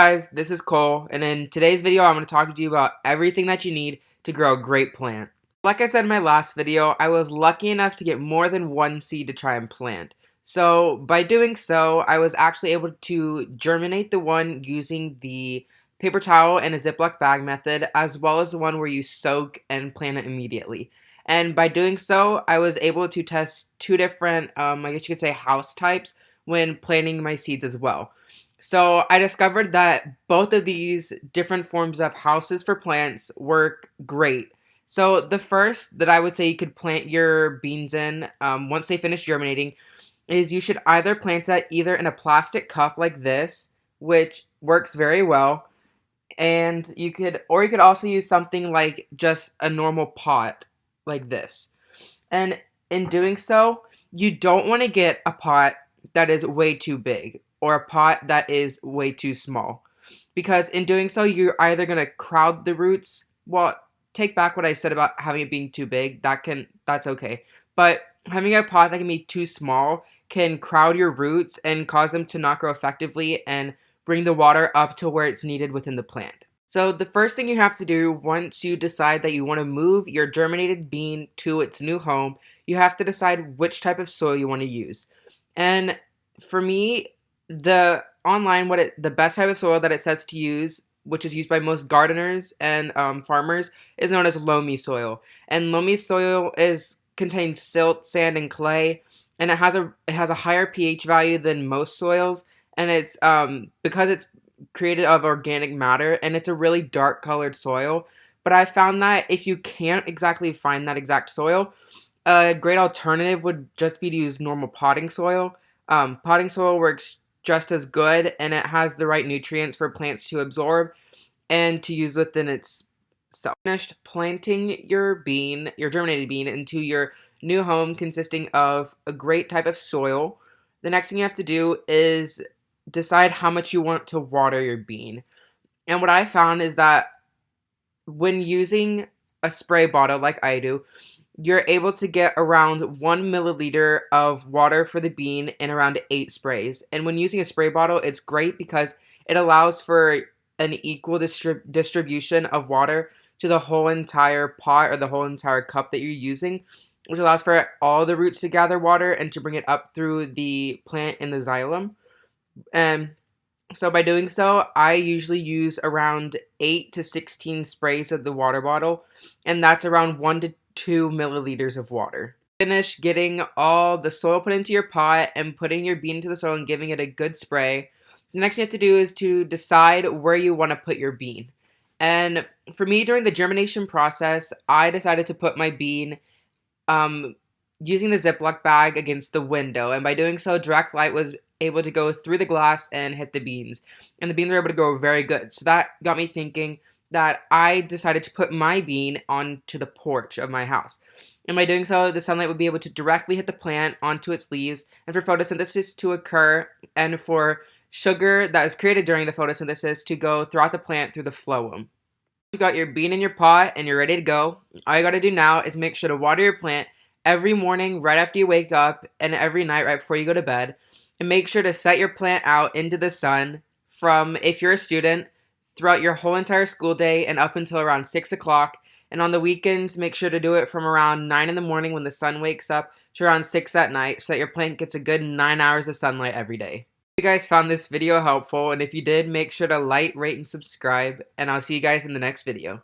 Guys, this is Cole, and in today's video I'm going to talk to you about everything that you need to grow a great plant. Like I said in my last video, I was lucky enough to get more than one seed to try and plant. So by doing so, I was actually able to germinate the one using the paper towel and a Ziploc bag method, as well as the one where you soak and plant it immediately. And by doing so, I was able to test two different, I guess you could say, house types when planting my seeds as well. So I discovered that both of these different forms of houses for plants work great. So the first that I would say you could plant your beans in, once they finish germinating, is you should either plant it either in a plastic cup like this, which works very well, and you could also use something like just a normal pot like this. And in doing so, you don't want to get a pot that is way too big or a pot that is way too small. Because in doing so, you're either going to crowd the roots. Well, take back what I said about having it being too big. That's okay. But having a pot that can be too small can crowd your roots and cause them to not grow effectively and bring the water up to where it's needed within the plant. So the first thing you have to do once you decide that you want to move your germinated bean to its new home, you have to decide which type of soil you want to use. And for me, the best type of soil that it says to use, which is used by most gardeners and farmers, is known as loamy soil. And loamy soil contains silt, sand, and clay, and it has a higher pH value than most soils, and it's because it's created of organic matter, and it's a really dark colored soil. But I found that if you can't exactly find that exact soil, a great alternative would just be to use normal potting soil. Potting soil works just as good, and it has the right nutrients for plants to absorb and to use within its self. Finished planting your germinated bean, into your new home consisting of a great type of soil, the next thing you have to do is decide how much you want to water your bean. And what I found is that when using a spray bottle like I do, you're able to get around 1 milliliter of water for the bean in around 8 sprays. And when using a spray bottle, it's great because it allows for an equal distribution of water to the whole entire pot or the whole entire cup that you're using, which allows for all the roots to gather water and to bring it up through the plant in the xylem. And so by doing so, I usually use around 8 to 16 sprays of the water bottle, and that's around 1 to 2 milliliters of water. Finish getting all the soil put into your pot and putting your bean into the soil and giving it a good spray. The next thing you have to do is to decide where you want to put your bean. And for me, during the germination process, I decided to put my bean using the Ziploc bag against the window. And by doing so, direct light was able to go through the glass and hit the beans. And the beans were able to grow very good. So that got me thinking that I decided to put my bean onto the porch of my house. And by doing so, the sunlight would be able to directly hit the plant onto its leaves, and for photosynthesis to occur, and for sugar that is created during the photosynthesis to go throughout the plant through the phloem. You got your bean in your pot and you're ready to go. All you got to do now is make sure to water your plant every morning right after you wake up and every night right before you go to bed. And make sure to set your plant out into the sun from, if you're a student, throughout your whole entire school day and up until around 6 o'clock. And on the weekends, make sure to do it from around 9 in the morning when the sun wakes up to around 6 at night so that your plant gets a good 9 hours of sunlight every day. If you guys found this video helpful, and if you did, make sure to like, rate, and subscribe, and I'll see you guys in the next video.